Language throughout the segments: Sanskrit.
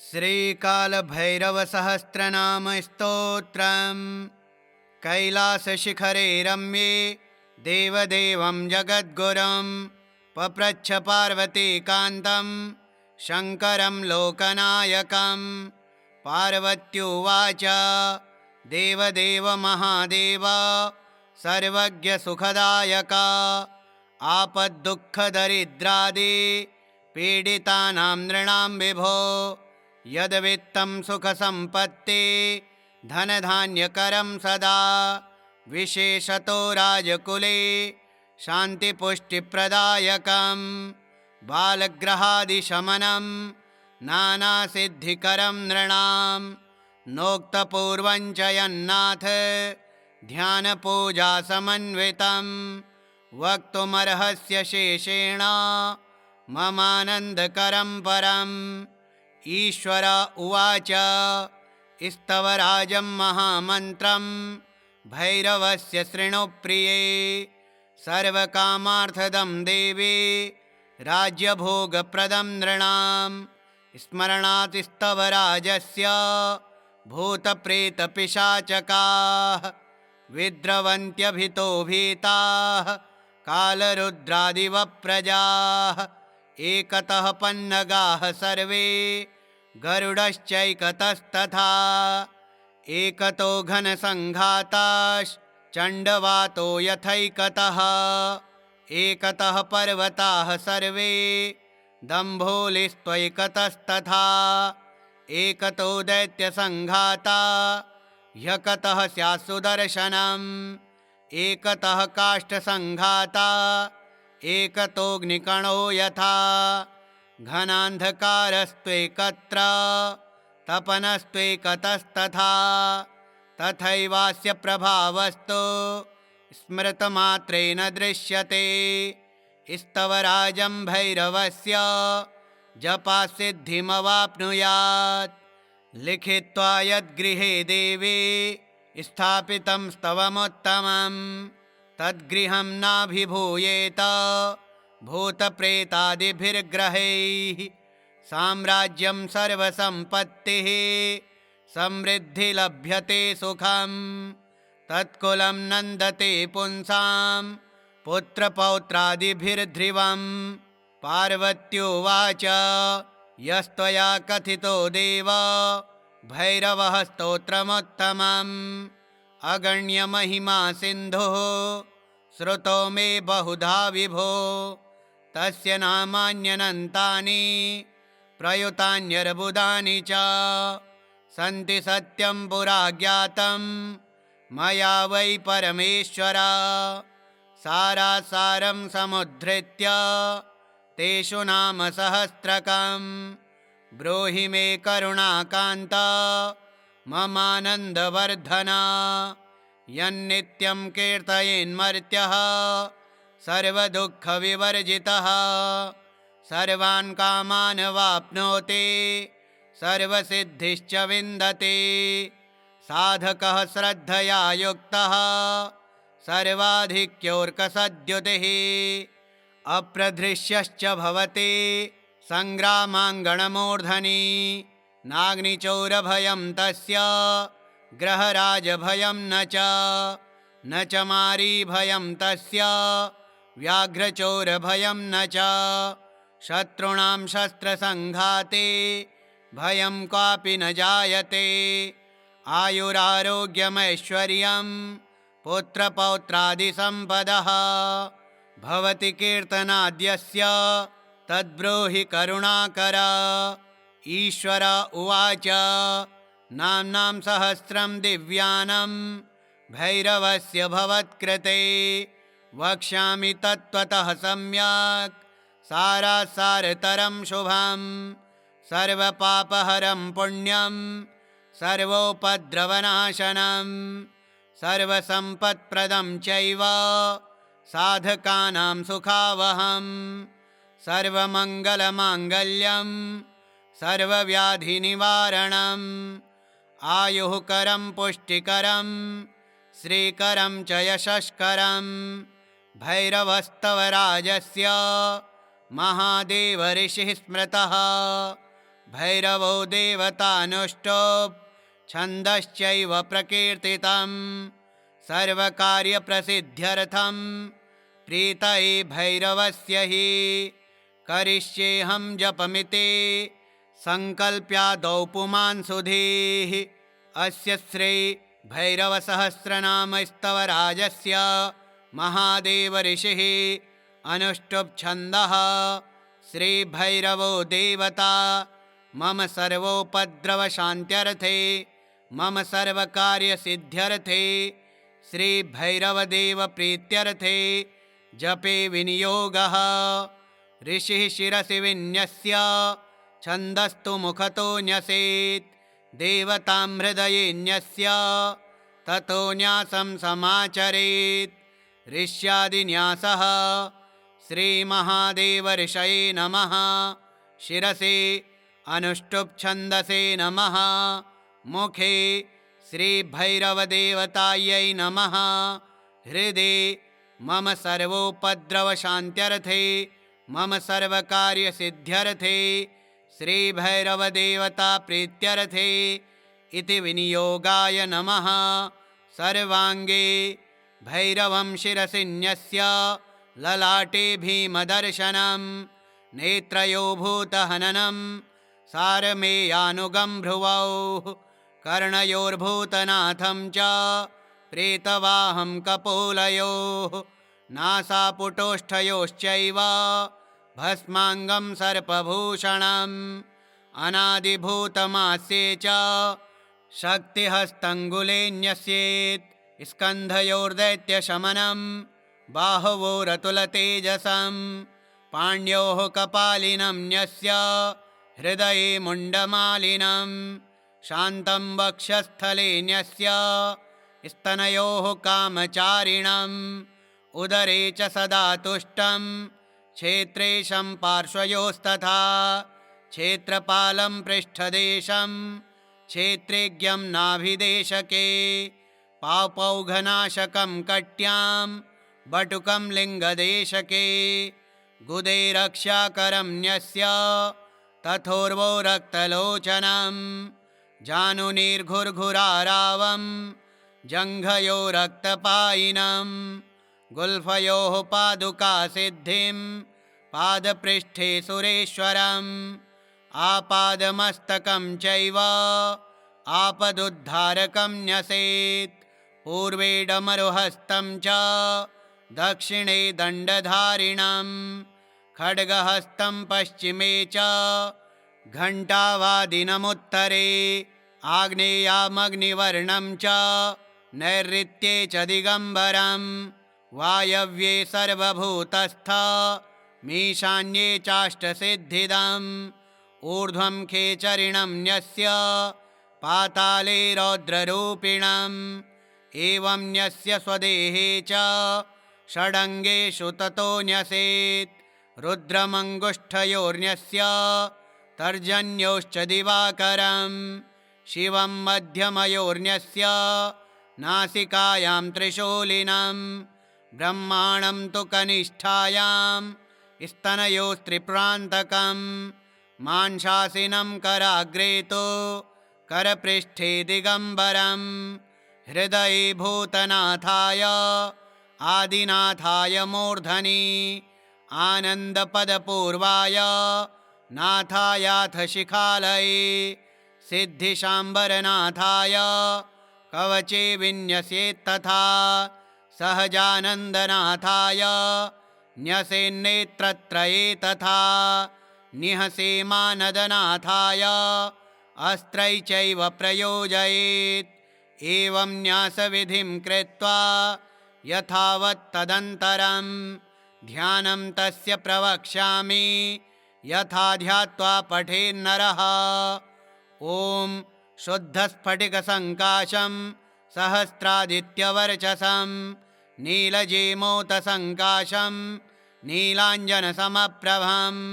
श्रीकालभैरवसहस्रनामस्तोत्रम् कैलासशिखरे रम्ये देवदेवं जगद्गुरुं पप्रच्छ पार्वतीकान्तं शङ्करं लोकनायकं। पार्वत्युवाच देवदेव महादेव सर्वज्ञसुखदायक आपद्दुःखदरिद्रादि पीडितानां नृणां विभो यद्वित्तं सुखसम्पत्ति धनधान्यकरं सदा विशेषतो राजकुले शान्तिपुष्टिप्रदायकं बालग्रहादिशमनं नानासिद्धिकरं नृणां नोक्तपूर्वं च यन्नाथ ध्यानपूजासमन्वितं वक्तुमर्हस्य शेषेण ममानन्दकरं परम्। ईश्वर उवाच स्तवराजं महामन्त्रं भैरवस्य शृणु प्रिये सर्वकामार्थदं देवी राज्यभोगप्रदं नृणां स्मरणात् स्तवराजस्य भूतप्रेतपिशाचकाः विद्रवन्त्यभितो भीताः कालरुद्रादिवप्रजाः एकतः पन्नगाः सर्वे गरुडश्चैकतस्तथा एकतो घनसङ्घाताश्चण्डवातो यथैकतः एकतः पर्वताः सर्वे दम्भोलिस्त्वैकतस्तथा एकतो दैत्यसङ्घाता ह्यकतः स्यात् सुदर्शनम् एकतः काष्ठसङ्घाता एकतोऽग्निकणो यथा घनान्धकारस्त्वेकत्र तपनस्त्वेकतस्तथा तथैवास्य प्रभावस्तु स्मृतमात्रेण दृश्यते स्तवराजं भैरवस्य जपासिद्धिमवाप्नुयात् लिखित्वा यद्गृहे देवी स्थापितं स्तवमुत्तमं तद्गृहं नाभिभूयेत भूतप्रेतादिभिर्ग्रहैः साम्राज्यं सर्वसम्पत्तिः समृद्धिर्लभ्यते सुखं तत्कुलं नन्दते पुंसां पुत्रपौत्रादिभिर्ध्रुवम्। पार्वत्युवाच यस्त्वया कथितो देव भैरवः स्तोत्रमुत्तमम् अगण्यमहिमा सिन्धुः श्रुतो मे बहुधा विभो तस्य नामान्यनन्तानि प्रयुतान्यर्बुदानि च सन्ति सत्यं पुरा ज्ञातं मया वै परमेश्वर सारासारं समुद्धृत्य तेषु नाम सहस्रकं ब्रूहि मे करुणाकान्त ममानन्दवर्धन यन्नित्यं कीर्तयेन्मर्त्यः सर्वदुःखविवर्जितः सर्वान् कामान् वाप्नोति सर्वसिद्धिश्च विन्दते साधकः श्रद्धया युक्तः सर्वाधिक्योऽर्कसद्युतिः अप्रधृष्यश्च भवति सङ्ग्रामाङ्गणमूर्धनि नाग्निचौरभयं तस्य ग्रहराजभयं न च मारीभयं तस्य व्याघ्रचोरभयं न च शत्रूणां शस्त्रसङ्घाते भयं क्वापि न जायते आयुरारोग्यमैश्वर्यं पुत्रपौत्रादिसम्पदः भवति कीर्तनाद्यस्य तद्ब्रूहि करुणाकर। ईश्वर उवाच नाम्नां सहस्रं दिव्यानं भैरवस्य भवत्कृते वक्ष्यामि तत्त्वतः सम्यक् सारासारतरं शुभं सर्वपापहरं पुण्यं सर्वोपद्रवनाशनं सर्वसम्पत्प्रदं चैव साधकानां सुखावहं सर्वमङ्गलमाङ्गल्यं सर्वव्याधिनिवारणम् आयुःकरं पुष्टिकरं श्रीकरं च यशस्करं भैरवस्तवराजस्य महादेव ऋषिः स्मृतः भैरवो देवतानुष्टुप् छन्दश्चैव प्रकीर्तितं सर्वकार्यप्रसिद्ध्यर्थं प्रीतये भैरवस्य हि करिष्येऽहं जपमिति सङ्कल्प्यादौ पुमान् सुधीः। अस्य श्री भैरवसहस्रनामस्तवराजस्य महादेव ऋषिः अनुष्टुप् छन्दः। श्रीभैरवो देवता मम सर्वोपद्रवशान्त्यर्थे मम सर्वकार्यसिद्ध्यर्थे श्रीभैरवदेव प्रीत्यर्थे जपे विनियोगः। ऋषिः शिरसि विन्यस्य छन्दस्तु मुखतो न्यसेत् देवतां हृदये न्यस्य ततो न्यासं समाचरेत्। ऋष्यादिन्यासः। श्रीमहादेवऋषये नमः। शिरसि अनुष्टुप् छन्दसे नमः। मुखे श्रीभैरवदेवतायै नमः। हृदि मम सर्वोपद्रवशान्त्यर्थे मम सर्वकार्यसिद्ध्यर्थे श्रीभैरवदेवता प्रीत्यर्थे इति विनियोगाय नमः। सर्वाङ्गे भैरवं शिरसि न्यस्य ललाटे भीमदर्शनं नेत्रयो भूतहननं सारमेयानुगं भ्रुवौ कर्णयोर्भूतनाथं च प्रेतवाहं कपोलयोः नासापुटोष्ठयोश्चैव भस्माङ्गं सर्पभूषणम् अनादिभूतमास्ये च शक्तिहस्तङ्गुले न्यस्येत् स्कन्धयोर्दैत्यशमनं बाहुवोरतुलतेजसं पाण्योः कपालिनं न्यस्य हृदये मुण्डमालिनं शान्तं वक्षस्थले न्यस्य स्तनयोः कामचारिणम् उदरे च सदा तुष्टं क्षेत्रेशं पार्श्वयोस्तथा क्षेत्रपालं पृष्ठदेशं क्षेत्रेज्ञं नाभिदेशके पापौघनाशकं कट्यां बटुकं लिङ्गदेशके गुदे रक्षाकरं न्यस्य तथोर्वो रक्तलोचनं जानुनीर्घुर्घुरारावं जङ्घयो रक्तपायिनं गुल्फयोः पादुकासिद्धिं पादपृष्ठे सुरेश्वरम् आपादमस्तकं चैव आपदुद्धारकं न्यसेत् पूर्वे डमरुहस्तं च दक्षिणे दण्डधारिणं खड्गहस्तं पश्चिमे च घण्टावादिनमुत्तरे आग्नेयामग्निवर्णं च नैऋत्ये च दिगम्बरं वायव्ये सर्वभूतस्थ मीशान्ये चाष्टसिद्धिदम् ऊर्ध्वं खेचरिणं न्यस्य पाताले रौद्ररूपिणम् एवं न्यस्य स्वदेहे च षडङ्गेषु ततो न्यसेत् रुद्रमङ्गुष्ठयोर्न्यस्य तर्जन्योश्च दिवाकरं शिवं मध्यमयोर्न्यस्य नासिकायां त्रिशूलिनं ब्रह्माणं तु कनिष्ठायां स्तनयोस्त्रिप्रान्तकं मांशासिनं कराग्रे तु करपृष्ठे दिगम्बरं हृदये भूतनाथाय आदिनाथाय मूर्धनि आनन्दपदपूर्वाय नाथायाथ शिखालये सिद्धिशाम्बरनाथाय कवचे विन्यसेत्तथा सहजानन्दनाथाय न्यसेन्नेत्रत्रये तथा निहसेमानदनाथाय अस्त्रै चैव प्रयोजयेत् एवं न्यासविधिं कृत्वा यथावत्तदन्तरं ध्यानं तस्य प्रवक्ष्यामि यथा ध्यात्वा पठेन्नरः। ॐ शुद्धस्फटिकसङ्काशं सहस्रादित्यवर्चसं नीलजेमोतसङ्काशं नीलाञ्जनसमप्रभम्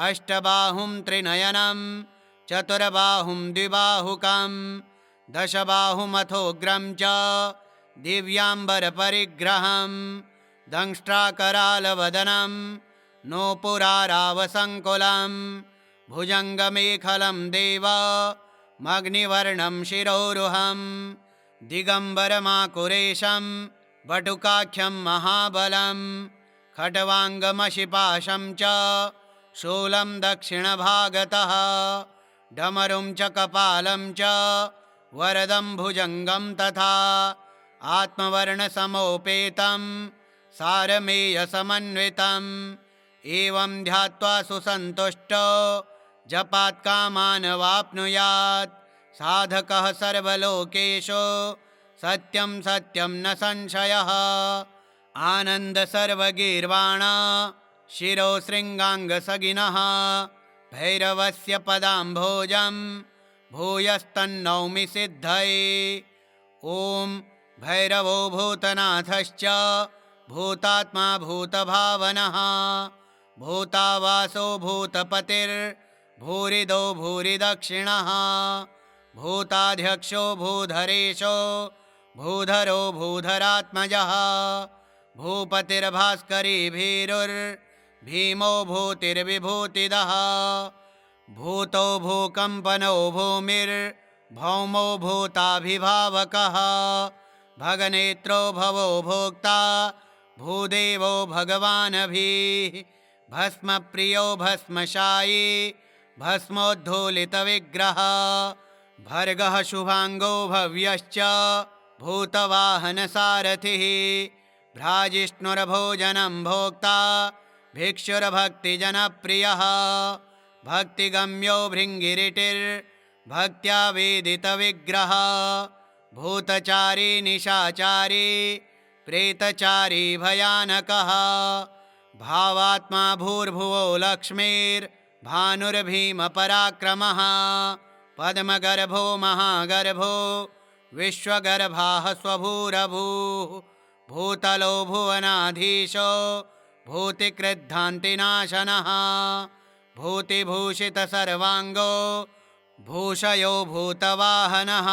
अष्टबाहुं त्रिनयनं चतुर्बाहुं द्विबाहुकं दशबाहुमथोग्रं च दिव्याम्बरपरिग्रहं दंष्ट्राकरालवदनं नोपुरारावसङ्कुलं भुजङ्गमेखलं देव मग्निवर्णं शिरोरुहं दिगम्बरमाकुरेशं वटुकाख्यं महाबलं खट्वाङ्गमशिपाशं च शूलं दक्षिणभागतः डमरुं च कपालं च वरदं भुजङ्गं तथा आत्मवर्णसमोपेतं सारमेयसमन्वितम् एवं ध्यात्वा सुसन्तुष्टो जपात् कामान् वाप्नुयात् साधकः सर्वलोकेषु सत्यं सत्यं न संशयः आनन्द सर्वगीर्वाण शिरो शृङ्गाङ्गसगिनः भैरवस्य पदाम्भोजं भूयस्तन्नौमि सिद्धये ॐ भैरवो भूतनाथश्च भूतात्मा भूतभावनः भूतावासो भूतपतिर्भूरिदो भूरिदक्षिणः भूताध्यक्षो भूधरेशो भूधरो भूधरात्मजः भूपतिर्भास्करी भीरुर्भीमो भूतिर्विभूतिदः भूतो भूकम्पनो भूमिर्भौमो भूताभिभावकः भगनेत्रो भवो भोक्ता भूदेवो भगवानभिः भस्मप्रियो भस्मशायी भस्मोद्धूलितविग्रहः भर्गः शुभाङ्गो भव्यश्च भूतवाहनसारथिः भ्राजिष्णुर्भोजनं भोक्ता भिक्षुर्भक्तिजनप्रियः भक्तिगम्यो भृङ्गिरिटिर्भक्त्या वेदितविग्रहः भूतचारी निशाचारी प्रेतचारी भयानकः भावात्मा भूर्भुवो लक्ष्मीर्भानुर्भीमपराक्रमः पद्मगर्भो महागर्भो विश्वगर्भाः स्वभूरभूः भूतलो भुवनाधीशो भूतिकृद्धान्तिनाशनः भूतिभूषितसर्वाङ्गो भूषयो भूतवाहनः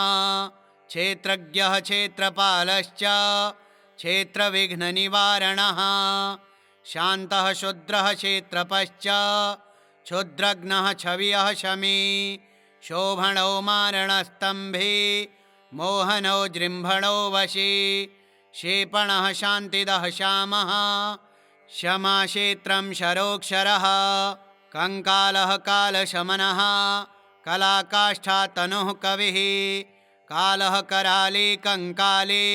क्षेत्रज्ञः क्षेत्रपालश्च क्षेत्रविघ्ननिवारणः शान्तः शूद्रः क्षेत्रपश्च क्षुद्रघ्नः छवियः शमी शोभणो मारणस्तम्भी मोहनो जृम्भणो वशी क्षेपणः शान्तिदः श्यामः शमा क्षेत्रं शरोक्षरः कंकालः कालशमनः कलाकाष्ठा तनुः कविः कालः कराली कंकाली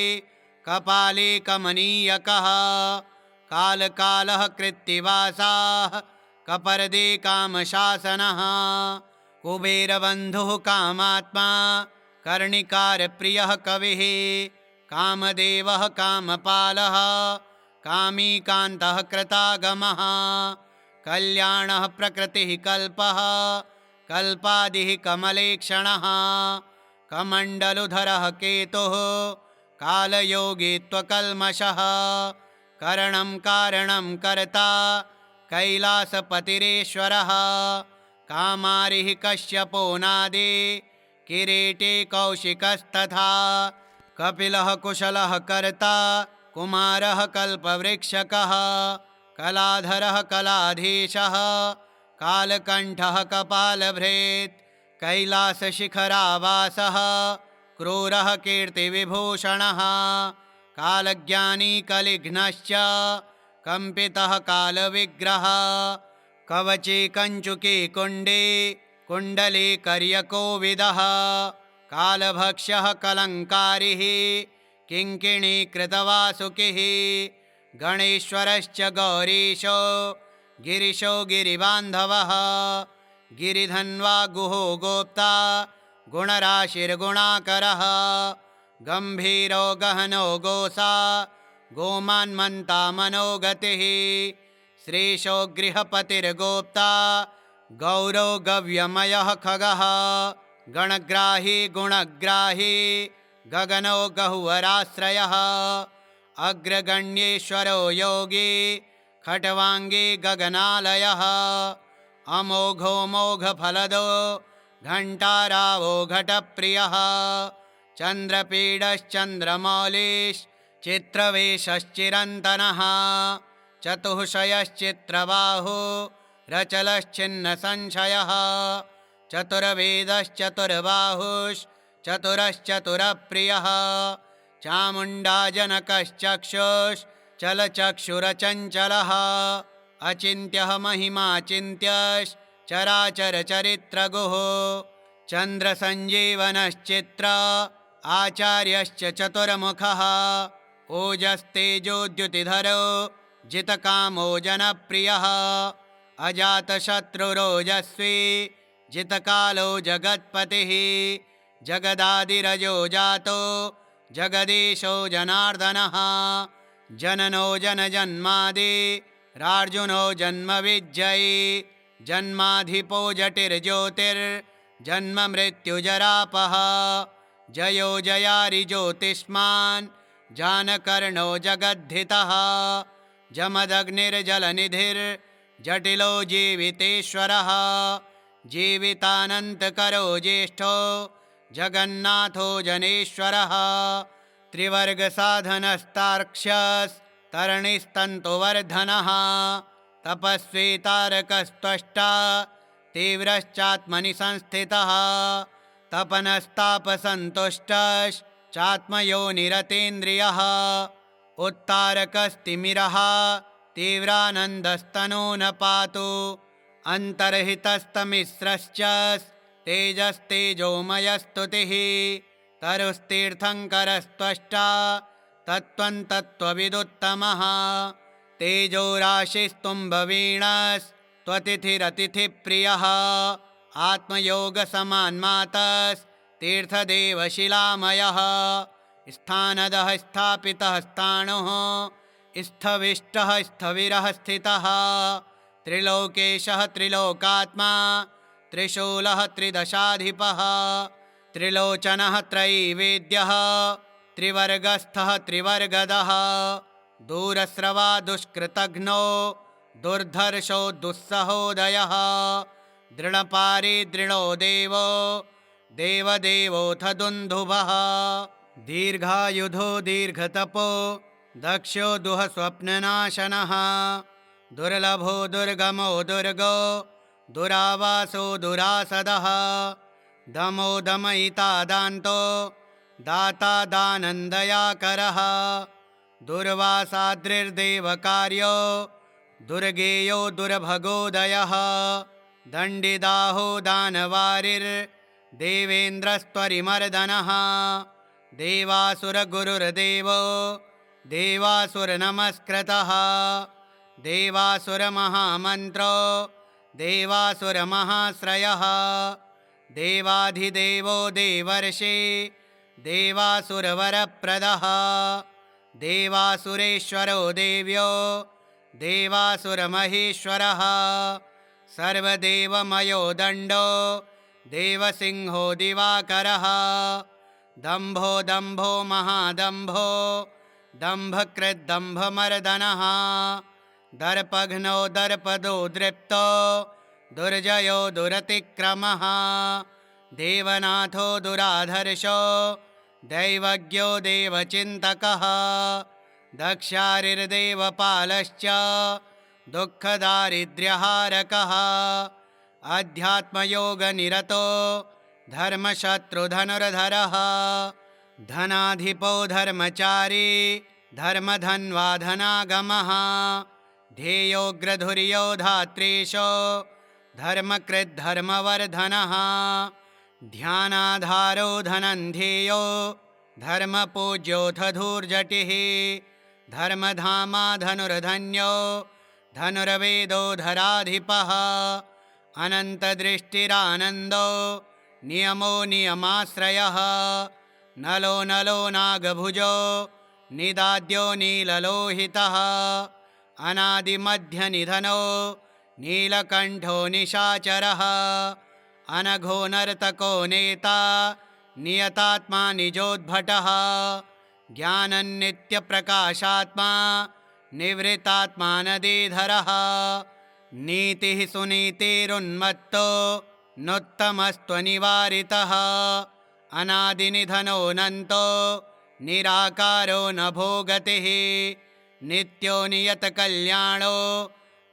कपाली कमनीयकः कालकालः कृत्तिवासाः कपर्दी कामशासनः कुबेरबन्धुः कामात्मा कर्णिकारप्रियः कविः कामदेवः कामपालः कामीकान्तः कृतागमः कल्याणः प्रकृतिः कल्पः कल्पादिः कमलेक्षणः कमण्डलुधरः केतुः कालयोगी त्वकल्मषः करणं कारणं कर्ता कैलासपतिरेश्वरः कामारिः कश्यपो नादि किरीटी कौशिकस्तथा कपिलः कुशलः कर्ता कुमारः कल्पवृक्षकः कलाधरः कलाधीशः कालकण्ठः कपालभृत् कैलासशिखरावासः क्रूरः कीर्तिविभूषणः कालज्ञानी कलिघ्नश्च कम्पितः कालविग्रहः कवची कञ्चुकी कुण्डी कुण्डली कर्यकोविदः कालभक्ष्यः कलङ्कारिः किङ्किणी कृतवासुकिः गणेश्वरश्च गौरीशो गिरिशो गिरिबान्धवः गिरिधन्वा गुहो गोप्ता गुणराशिर्गुणाकरः गम्भीरो गहनो गोसा गोमान्मन्ता मनोगतिः श्रीशो गृहपतिर्गोप्ता गौरो गव्यमयः खगः गणग्राही गुणग्राही गगनो गहुवराश्रयः अग्रगण्येश्वरो योगी खट्वाङ्गी गगनालयः अमोघो मोघफलदो घण्टारावो घटप्रियः चन्द्रपीडश्चन्द्रमौलिश्चित्रवेशश्चिरन्तनः चतुःशयश्चित्रबाहु रचलश्चिन्न संशयः चतुर्वेदश्चतुर्बाहुश्चतुरश्चतुरप्रियः चामुण्डा जनकश्चक्षुश्चलचक्षुरचञ्चलः अचिन्त्यः महिमाचिन्त्यश्चराचरचरित्रगुः चन्द्रसञ्जीवनश्चित्र आचार्यश्च चतुर्मुखः ओजस्तेजोद्युतिधरो जितकामो जनप्रियः अजातशत्रुरोजस्वी जितकालो जगत्पतिः जगदादिरजो जातो जगदीशो जनार्दनः जननो जनजन्मादि रार्जुनो जन्मविज्जयी जन्माधिपो जटिर्ज्योतिर्जन्म मृत्युजरापः जयो जयारिज्योतिष्मान् जानकर्णो जगद्धितः जमदग्निर्जलनिधिर्जटिलो जीवितेश्वरः जीवितानन्तकरो ज्येष्ठो जगन्नाथो जनेश्वरः त्रिवर्गसाधनस्तार्क्ष्यस्तरणिस्तन्तुवर्धनः तपस्वी तारकस्त्वष्टा तीव्रश्चात्मनि संस्थितः तपनस्तापसन्तुष्टश्चात्मयोनिरतेन्द्रियः उत्तारकस्तिमिरः तीव्रानन्दस्तनो न पातु अन्तर्हितस्तमिस्रश्च तेजस्तेजोमयस्तुतिः तरुस्तीर्थङ्करस्त्वष्टा तत्त्वन्तत्त्वविदुत्तमः तेजोराशिस्तुम्भवीणस्त्वतिथिरतिथिप्रियः आत्मयोगसमान्मातस्तीर्थदेवशिलामयः स्थानदः स्थापितः स्थाणुः स्थविष्टः स्थविरः स्थितः त्रिलोकेशः त्रिलोकात्मा त्रिशूलः त्रिदशाधिपः त्रिलोचनः त्रयीवेद्यः त्रिवर्गस्थः त्रिवर्गदः दूरस्रवा दुष्कृतघ्नो दुर्धर्षो दुस्सहोदयः दृढपारी दृढो देवो देवदेवोऽथ दुन्दुभः दीर्घायुधो दीर्घतपो दक्षो दुःस्वप्ननाशनः दुर्लभो दुर्गमो दुर्गो दुरावासो दुरासदः दमो दमयिता दान्तो दाता दानन्दयाकरः दुर्वासाद्रिर्देवकार्यो दुर्गेयो दुर्भगोदयः दण्डिदाहो दानवारिर्देवेन्द्रस्त्वरिमर्दनः देवासुरगुरुर्देवो देवासुरनमस्कृतः देवासुरमहामन्त्रो देवासुरमहाश्रयः देवाधिदेवो देवर्षि देवासुरवरप्रदः देवासुरेश्वरो देव्यो देवासुरमहेश्वरः सर्वदेवमयो दण्डो देवसिंहो दिवाकरः दम्भो दम्भो महादम्भो दम्भकृद्दम्भमर्दनः दर्पघ्नो दर्पदो दृप्तो दुर्जयो दुरतिक्रमः देवनाथो दुराधर्षो दैवज्ञो देवचिन्तकः दक्षारिर्देवपालश्च दुःखदारिद्र्यहारकः अध्यात्मयोगनिरतो धर्मशत्रुधनुर्धरः धनाधिपो धर्मचारी धर्मधन्वा धनागमः ध्येयोग्रधुर्यो धात्रीशो धर्मकृद्धर्मवर्धनः ध्यानाधारो धनन्ध्येयो धर्मपूज्योऽथ धूर्जटिः धर्मधामा धनुर्धन्यो धनुर्वेदो धराधिपः अनन्तदृष्टिरानन्दो नियमो नियमाश्रयः नलो नलो नागभुजो निदाद्यो नीललोहितः अनादिमध्यनिधनो नीलकण्ठो निशाचरः अनघो नर्तको नेता नियतात्मा निजोद्भटः ज्ञानन्नित्यप्रकाशात्मा निवृत्तात्मा नदीधरः नीतिः सुनीतिरुन्मत्तो नोत्तमस्त्वनिवारितः अनादिनिधनोऽनन्तो निराकारो नभो गतिः नित्यो नियतकल्याणो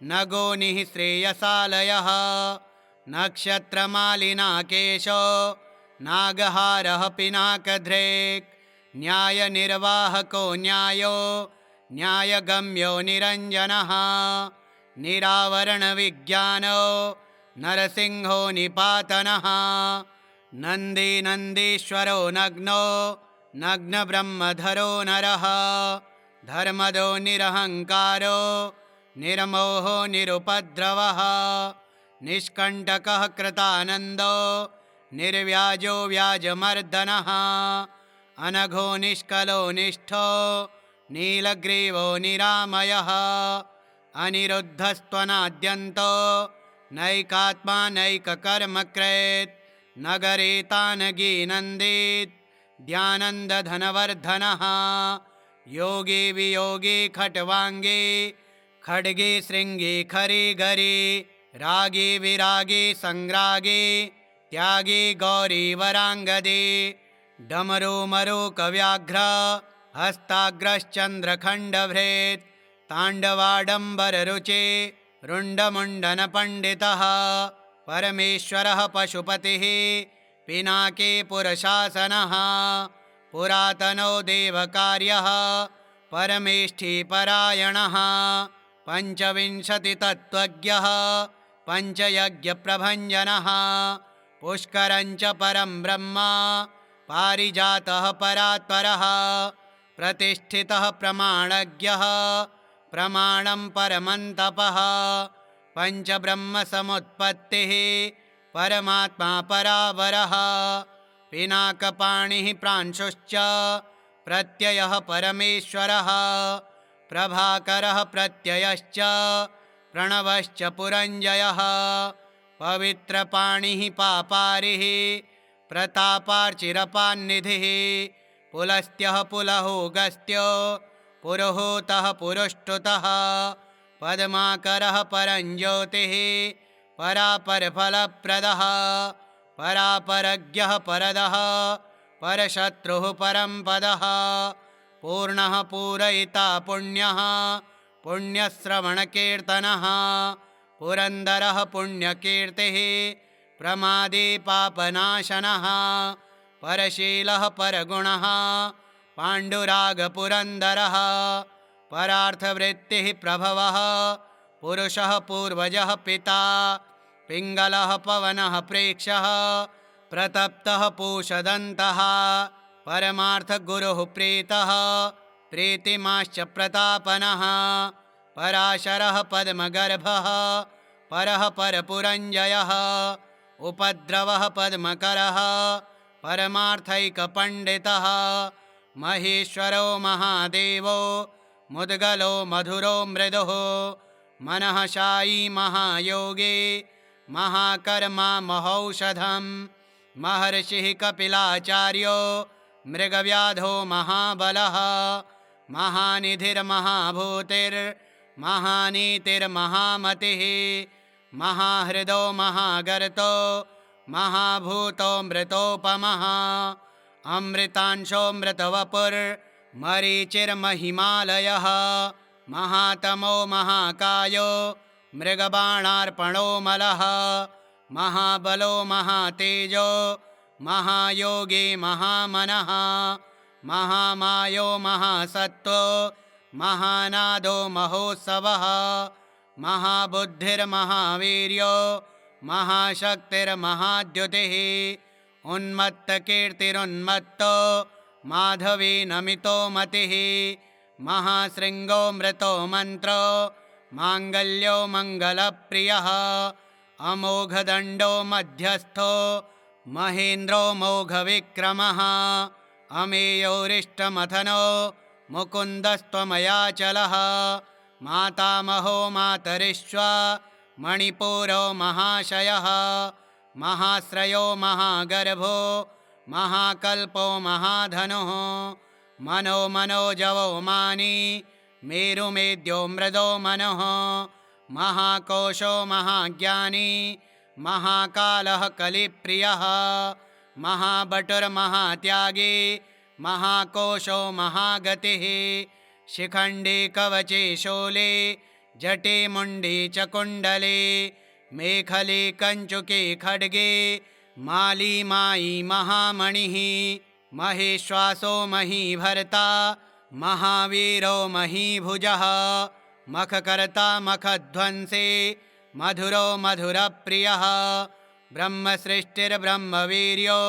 नगोनिः श्रेयसालयः नक्षत्रमालिनाकेशो नागहारः पिनाकधृक् न्यायनिर्वाहको न्यायो न्यायगम्यो निरञ्जनः निरावरणविज्ञानो नरसिंहो निपातनः नन्दी नन्दीश्वरो नग्नो नग्नब्रह्मधरो नरः धर्मदो निरहङ्कारो निर्मोहो निरुपद्रवः निष्कण्टकः कृतानन्दो निर्व्याजो व्याजमर्दनः अनघो निष्कलो निष्ठो नीलग्रीवो निरामयः अनिरुद्धस्त्वनाद्यन्तो नैकात्मा नैककर्मकृत् नगरेतानगीनन्दित् ध्यानन्दधनवर्धनः योगी वियोगी खट्वाङ्गी खड्गी शृङ्गी खरीगरी रागी विरागी संग्रागी त्यागी गौरी वराङ्गदी डमरू मरूकव्याघ्र हस्ताग्रश्चन्द्रखण्डभृत् ताण्डवाडम्बररुचि रुण्डमुण्डनपण्डितः परमेश्वरः पशुपतिः पिनाकी पुरशासनः पुरातनो देवकार्यः परमेष्ठिपरायणः पञ्चविंशतितत्त्वज्ञः पञ्चयज्ञप्रभञ्जनः पुष्करञ्च परं ब्रह्म पारिजातः परात्परः प्रतिष्ठितः प्रमाणज्ञः प्रमाणं परमन्तपः पञ्चब्रह्मसमुत्पत्तिः परमात्मा परावरः पिनाकपाणिः प्रांशुश्च प्रत्ययः परमेश्वरः प्रभाकरः प्रत्ययश्च प्रणवश्च पुरञ्जयः पवित्रपाणिः पापारिः प्रतापार्चिरपान्निधिः पुलस्त्यः पुलहोगस्त्यो पुरुहूतः पुरुष्टुतः पद्माकरः परञ्ज्योतिः परापरफलप्रदः परापरज्ञः परदः परशत्रुः परम्पदः पूर्णः पूरयिता पुण्यः पुण्यश्रवणकीर्तनः पुरन्दरः पुण्यकीर्तिः प्रमादी पापनाशनः परशीलः परगुणः पाण्डुरागपुरन्दरः परार्थवृत्तिः प्रभवः पुरुषः पूर्वजः पिता पिङ्गलः पवनः प्रेक्षः प्रतप्तः पूषदन्तः परमार्थगुरुः प्रीतः प्रीतिमाश्च प्रतापनः पराशरः पद्मगर्भः परः परपुरञ्जयः उपद्रवः पद्मकरः परमार्थैकपण्डितः महेश्वरो महादेवो मुद्गलो मधुरो मृदुः मनः शायी महायोगी महाकर्मा महौषधं महर्षिः कपिलाचार्यो मृगव्याधो महाबलः महानिधिर्महाभूतिर्महानीतिर्महामतिः महाहृदो महागर्तो महाभूतो मृतोपमः अमृतांशोऽमृतवपुर्मरीचिर्महिमालयः महातमो महाकायो मृगबाणार्पणो मलः महाबलो महातेजो महायोगी महामनः महामायो महासत्त्वो महानादो महोत्सवः महाबुद्धिर्महावीर्यो महाशक्तिर्महाद्युतिः उन्मत्तकीर्तिरुन्मत्तो माधवी नमितो मतिः महाशृङ्गो मृतो मन्त्रो माङ्गल्यो मङ्गलप्रियः अमोघदण्डो मध्यस्थो महेन्द्रो मोघविक्रमः अमेयोरिष्टमथनो मुकुन्दस्त्वमयाचलः मातामहो मातरिश्वा मणिपुरो महाशयः महाश्रयो महागर्भो महाकल्पो महाधनुः मनो मनोजवो मानी मेरुमेद्यो मृदो मनः महाकोशो महाज्ञानी महाकालः कलिप्रियः महाबटुर्महात्यागी महाकोशो महागतिः शिखण्डी कवचे शूले जटे मुण्डी च कुण्डले मेखले कञ्चुके खड्गे माली मायी महामणिः महेश्वासो महीभर्ता महावीरो महीभुजः मखकर्ता मखध्वंसे मधुरो मधुरप्रियः ब्रह्मसृष्टिर्ब्रह्मवीर्यो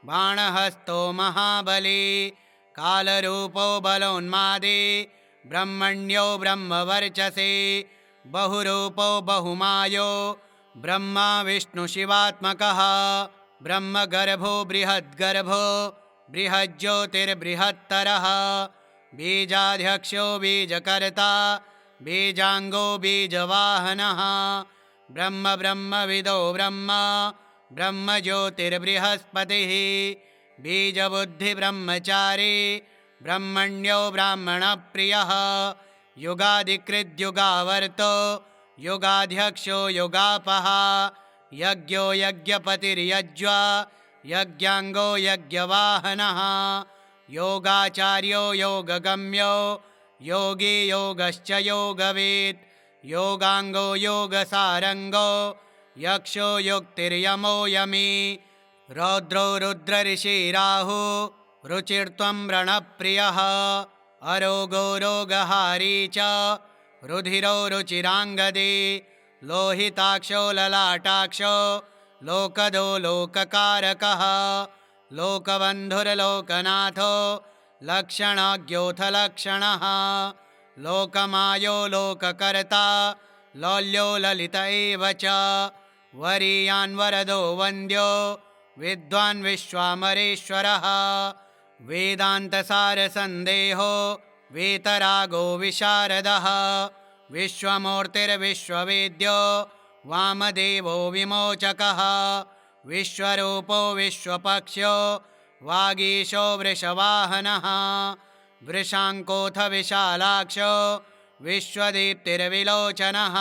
बाणहस्तो महाबली कालरूपो बलोन्मादे ब्रह्मण्यो ब्रह्मवर्चसे बहुरूपो बहुमायो ब्रह्मा विष्णुशिवात्मकः ब्रह्मगर्भो बृहद्गर्भो बृहज्योतिर्बृहत्तरः बीजाध्यक्षो बीजकर्ता बीजाङ्गो बीजवाहनः ब्रह्म ब्रह्मविदो ब्रह्मा ब्रह्मज्योतिर्बृहस्पतिः बीजबुद्धिब्रह्मचारी ब्रह्मण्यो ब्राह्मणप्रियः युगादिकृद्युगावर्तो युगाध्यक्षो युगापः यज्ञो यज्ञपतिर्यज्वा यज्ञाङ्गो यज्ञवाहनः योगाचार्यो योगगम्यो योगी योगश्च योगवेत् योगाङ्गो योगसारङ्गो यक्षो युक्तिर्यमो यमी रौद्रो रुद्रऋषिराहु रुचिर्त्वं व्रणप्रियः अरोगो रोगहारी च रुधिरो रुचिराङ्गदे लोहिताक्षो ललाटाक्षो लोकदो लोककारकः लोकबन्धुर्लोकनाथो लक्षणज्ञोऽथ लक्षणः लोकमायो लोककर्ता लौल्यो ललित एव च वरीयान् वरदो वन्द्यो विद्वान् विश्वामरेश्वरः वेदान्तसारसन्देहो वेतरागो विशारदः विश्वमूर्तिर्विश्ववेद्यो वामदेवो विमोचकः विश्वरूपो विश्वपक्ष्यो वागीशो वृषवाहनः वृषाङ्कोऽथ विशालाक्षो विश्वदीप्तिर्विलोचनः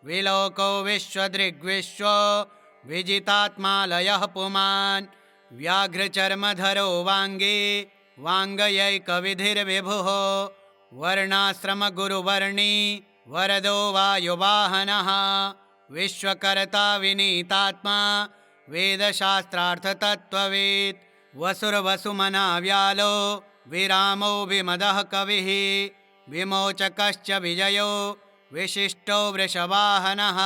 विलोको विश्वदृग्विश्वो विजितात्मालयः पुमान् व्याघ्रचर्मधरो वाङ्गी वाङ्गयैकविधिर्विभुः वर्णाश्रमगुरुवर्णी वरदो वायुवाहनः विश्वकर्ता विनीतात्मा वेदशास्त्रार्थतत्त्ववित् वसुर्वसुमना व्यालो विरामो विमदः कविः विमोचकश्च विजयो विशिष्टो वृषवाहनः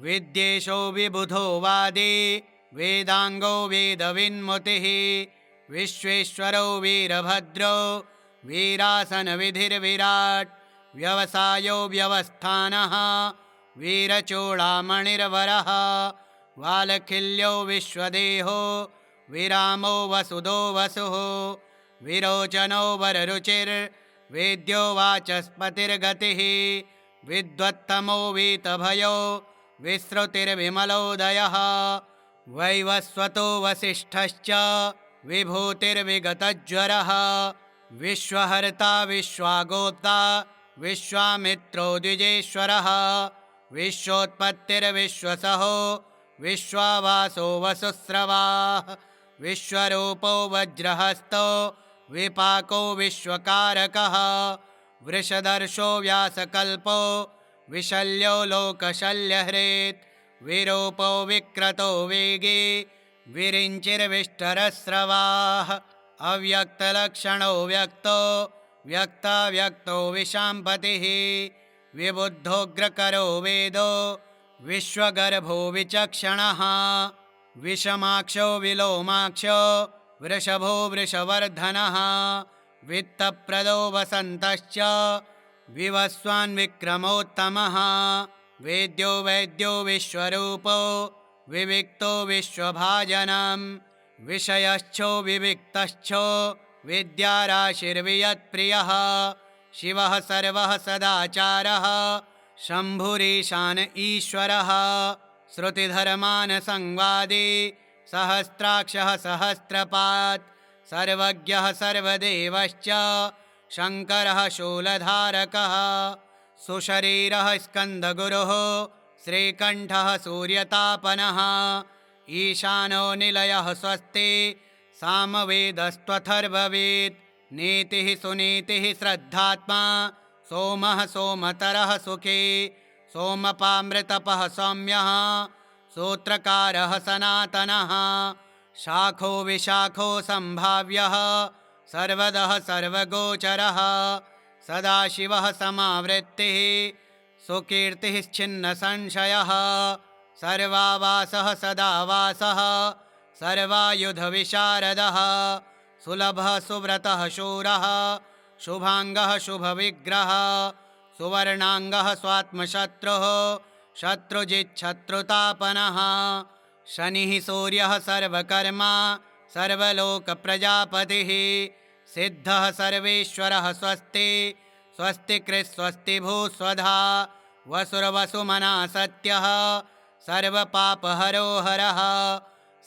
विद्येशो विबुधो वादी वेदाङ्गो वेदविन्मुतिः विश्वेश्वरो वीरभद्रो वीरासनविधिर्विराट् व्यवसायो व्यवस्थानः वीरचूडामणिर्वरः वालखिल्यो विश्वदेहो विरामो वसुदो वसुः विरोचनो वररुचिर्वेद्यो वाचस्पतिर्गतिः विद्वत्तमो वीतभयो विश्रुतिर्विमलोदयः वैवस्वतो वसिष्ठश्च विभूतिर्विगतज्वरः विश्वहर्ता विश्वागोप्ता विश्वामित्रो द्विजेश्वरः विश्वोत्पत्तिर्विश्वसहो विश्वावासो वसुस्रवाः विश्वरूपो वज्रहस्तो विपाको विश्वकारकः वृषदर्शो व्यासकल्पो विशल्यो लोकशल्यहृत् विरूपो विक्रतो वेगी विरिञ्चिर्विष्टरस्रवाः अव्यक्तलक्षणो व्यक्तो व्यक्ताव्यक्तो विशाम्पतिः विबुद्धोग्रकरो वेदो विश्वगर्भो विचक्षणः विषमाक्षो विलोमाक्षो वृषभो वृषवर्धनः वित्तप्रदो वसन्तश्च विवस्वान् विक्रमोत्तमः वेद्यो वैद्यो विश्वरूपो विविक्तो विश्वभाजनम् विषयश्चो विविक्तश्चो विद्याराशिर्वियत्प्रियः शिवः सर्वः सदाचारः शम्भुरीशान ईश्वरः श्रुतिधर्मान् संवादी सहस्राक्षः सहस्रपात् सर्वज्ञः सर्वदेवश्च शङ्करः शूलधारकः सुशरीरः स्कन्दगुरुः श्रीकण्ठः सूर्यतापनः ईशानो निलयः स्वस्ति सामवेदस्त्वथर्ववेत् नीतिः सुनीतिः श्रद्धात्मा सोमः सोमतरः सुखी सोमपामृतपः सौम्यः सूत्रकारः सनातनः शाखो विशाखो सम्भाव्यः सर्वदः सर्वगोचरः सदाशिवः समावृत्तिः सुकीर्तिः छिन्नसंशयः सर्वावासः सदावासः सर्वायुधविशारदः सुलभः सुव्रतः शूरः शुभांगः शुभविग्रहः सुवर्णांगः स्वात्मशत्रुः शत्रुजिच्छत्रुतापनः शनिः सूर्यः सर्वकर्मा सर्वलोकप्रजापतिः सिद्धः सर्वेश्वरः स्वस्ति स्वस्तिकृत् स्वस्ति भूस्वधा वसुर्वसुमना सत्यः सर्वपापहरो हरः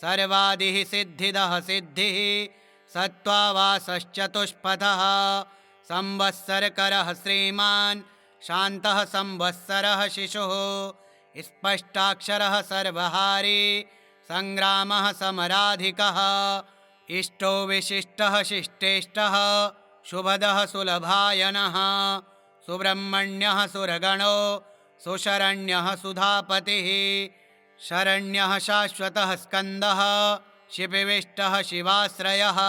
सर्वादिः सिद्धिदः सिद्धिः सत्त्वावासश्चतुष्पथः संवत्सरकरः श्रीमान् शान्तः संवत्सरः शिशुः स्पष्टाक्षरः सर्वहारी संग्रामः समराधिकः इष्टो विशिष्टः शिष्टेष्टः शुभदः सुलभायनः सुब्रह्मण्यः सुरगणो सुशरण्यः सुधापतिः शरण्यः शाश्वतः स्कन्दः शिपिविष्टः शिवाश्रयः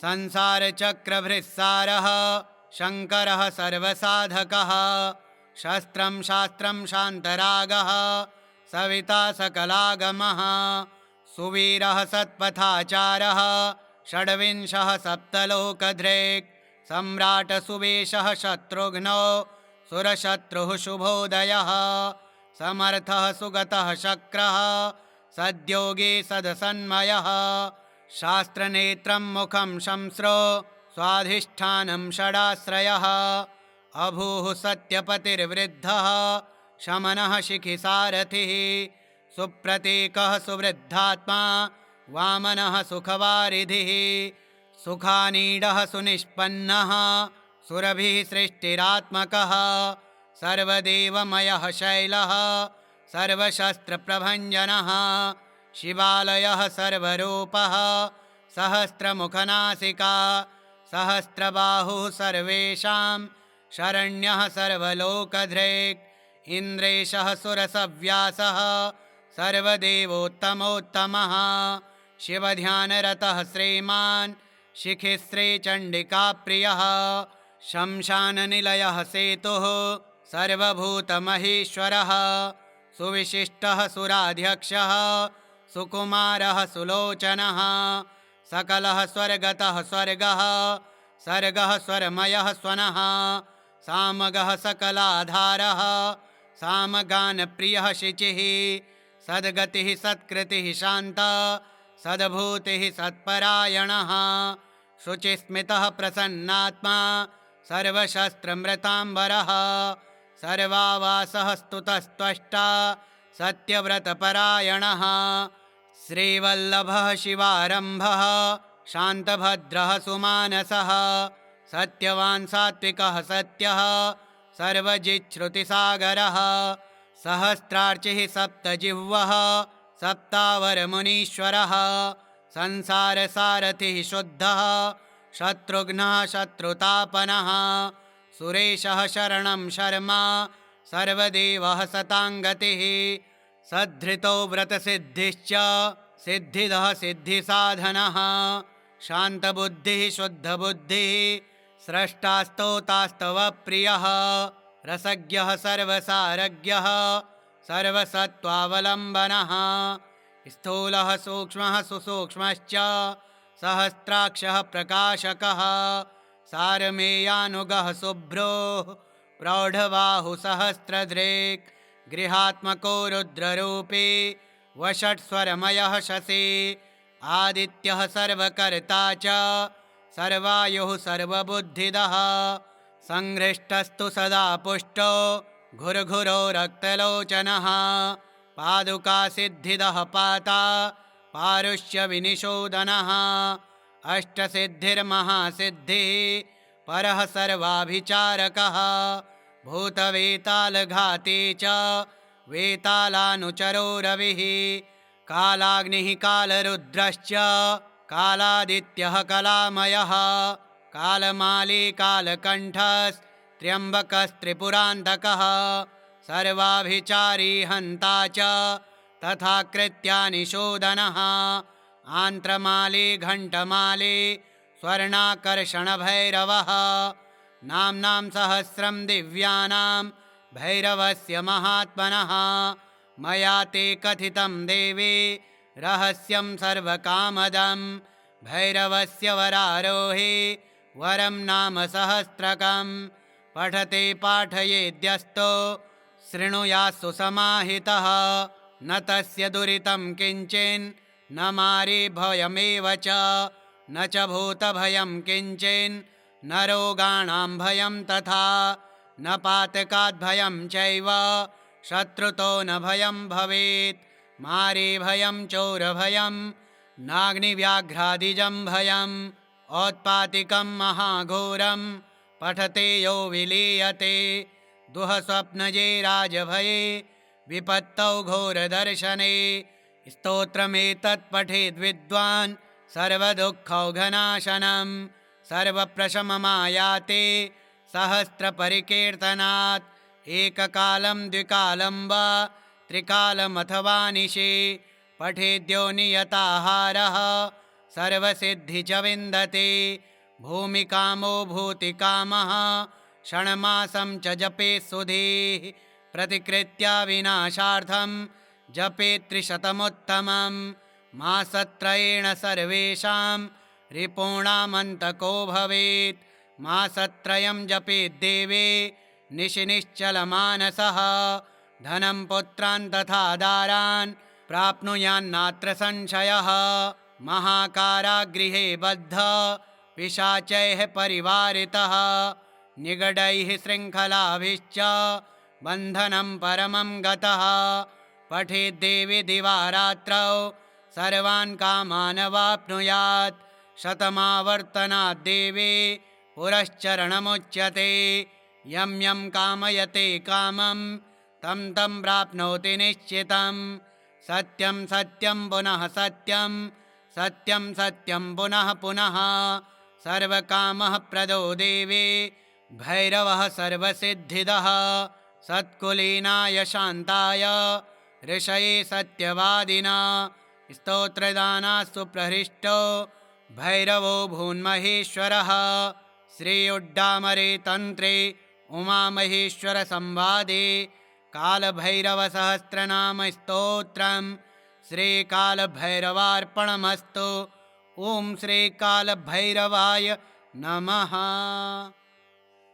संसारचक्रभृत्सारः शङ्करः सर्वसाधकः शस्त्रं शास्त्रं शान्तरागः सविता सकलागमः सुवीरः सत्पथाचारः षड्विंशः सप्तलोकधृक् सम्राट सुवेशः शत्रुघ्नो सुरशत्रुः शुभोदयः समर्थः सुगतः शक्रः सद्योगी सदसन्मयः शास्त्रनेत्रं मुखं शंस्रो स्वाधिष्ठानं षडाश्रयः अभूः सत्यपतिर्वृद्धः शमनः शिखिसारथिः सुप्रतीकः सुवृद्धात्मा वामनः सुखवारिधिः सुखानीडः सुनिष्पन्नः सुरभिः सृष्टिरात्मकः सर्वदेवमयः शैलः सर्वशस्त्रप्रभञ्जनः शिवालयः सर्वरूपः सहस्रमुखनासिका सहस्रबाहुः सर्वेषां शरण्यः सर्वलोकधृक् इन्द्रेशः सुरसव्यासः सर्वदेवोत्तमोत्तमः शिवध्यानरतः श्रीमान् शिखिश्रीचण्डिकाप्रियः शमशाननिलयः सेतुः सर्वभूतमहेश्वरः सुविशिष्टः सुराध्यक्षः सुकुमारः सुलोचनः सकलः स्वर्गतः स्वर्गः सर्गः स्वरमयः स्वनः सामगः सकलाधारः सामगानप्रियः शुचिः सद्गतिः सत्कृतिः शान्ता सद्भूतिः सत्परायणः शुचिस्मितः प्रसन्नात्मा सर्वशस्त्रमृताम्बरः सर्वावासः स्तुतस्त्वष्टा सत्यव्रतपरायणः श्रीवल्लभः शिवारम्भः शान्तभद्रः सुमानसः सत्यवान् सात्विकः सत्यः सर्वजिच्छ्रुतिसागरः सहस्रार्चिः सप्तजिह्वः सप्तावरमुनीश्वरः संसारसारथिः शुद्धः शत्रुघ्नः शत्रुतापनः सुरेशः शरणं शर्मा सर्वदेवः सताङ्गतिः सद्धृतो व्रतसिद्धिश्च सिद्धिदः सिद्धिसाधनः शान्तबुद्धिः शुद्धबुद्धिः स्रष्टास्तोतास्तवप्रियः रसज्ञः सर्वसारज्ञः सर्वसत्त्वावलम्बनः स्थूलः सूक्ष्मः सुसूक्ष्मश्च सहस्राक्षः प्रकाशकः सारमेयानुगः शुभ्रोः प्रौढबाहुः सहस्रधृक् गृहात्मको रुद्ररूपी वषट्स्वरमयः शशी आदित्यः सर्वकर्ता च सर्वायुः सर्वबुद्धिदः संहृष्टस्तु सदा पुष्टो घुरघुरो रक्तलोचनः पादुकासिद्धिदः पाता पारुष्यविनिषोदनः अष्टसिद्धिर्महासिद्धिः परः सर्वाभिचारकः भूतवेतालघाती च वेतालानुचरो रविः कालाग्निः कालरुद्रश्च कालादित्यः कलामयः कालमाली कालकण्ठस् त्र्यम्बकस्त्रिपुरान्तकः सर्वाभिचारी हन्ता च तथा कृत्यानिषूदनः आन्त्रमाली घण्टमाली स्वर्णाकर्षणभैरवः नाम्नां सहस्रं दिव्यानां भैरवस्य महात्मनः मया ते कथितं देवी रहस्यं सर्वकामदं भैरवस्य वरारोहे वरं नाम सहस्रकं पठते पाठयेद्यस्तो शृणुयात्सु समाहितः न तस्य दुरितं किञ्चिन् न मारी भयमेव च न च भूतभयं किञ्चिन् न रोगाणां भयं तथा न पातकाद्भयं चैव शत्रुतो न भयं भवेत् मारी भयं चोरभयं नाग्निव्याघ्रादिजं भयम् औत्पातिकं महाघोरं पठते यो विलीयते दुःस्वप्नजे राजभये विपत्तौ घोरदर्शने स्तोत्रमेतत् पठेद्विद्वान् सर्वदुःखौघनाशनं सर्वप्रशममायाते सहस्रपरिकीर्तनात् एककालं द्विकालं वा त्रिकालमथवा निशि पठेद्यो नियताहारः सर्वसिद्धि च विन्दते भूमिकामो भूतिकामः षण्मासं च जपेत् सुधीः प्रतिकृत्या विनाशार्थं जपेत् त्रिशतमुत्तमं मासत्रयेण सर्वेषां रिपूणामन्तको भवेत् मासत्रयं जपेत् देवे निशि निश्चलमानसः धनं पुत्रान् तथा दारान् प्राप्नुयान्नात्र संशयः महाकारागृहे बद्ध पिशाचैः परिवारितः निगडैः शृङ्खलाभिश्च बन्धनं परमं गतः पठेद्देवी दिवारात्रौ सर्वान् कामान् वाप्नुयात् शतमावर्तनाद्देवी पुरश्चरणमुच्यते यं यं कामयते कामं तं तं प्राप्नोति निश्चितं सत्यं सत्यं पुनः सत्यं सत्यं सत्यं पुनः पुनः सर्वकामः प्रदो देवी भैरवः सर्वसिद्धिदः सत्कुलीनाय शान्ताय ऋषये सत्यवादिना स्तोत्रदानास्तु प्रहृष्टो भैरवो भून्महेश्वरः श्री उड्डामरे तन्त्रे उमामहेश्वरसंवादे कालभैरवसहस्रनामस्तोत्रम् श्रीकालभैरवार्पणमस्तु। ॐ श्रीकालभैरवाय नमः।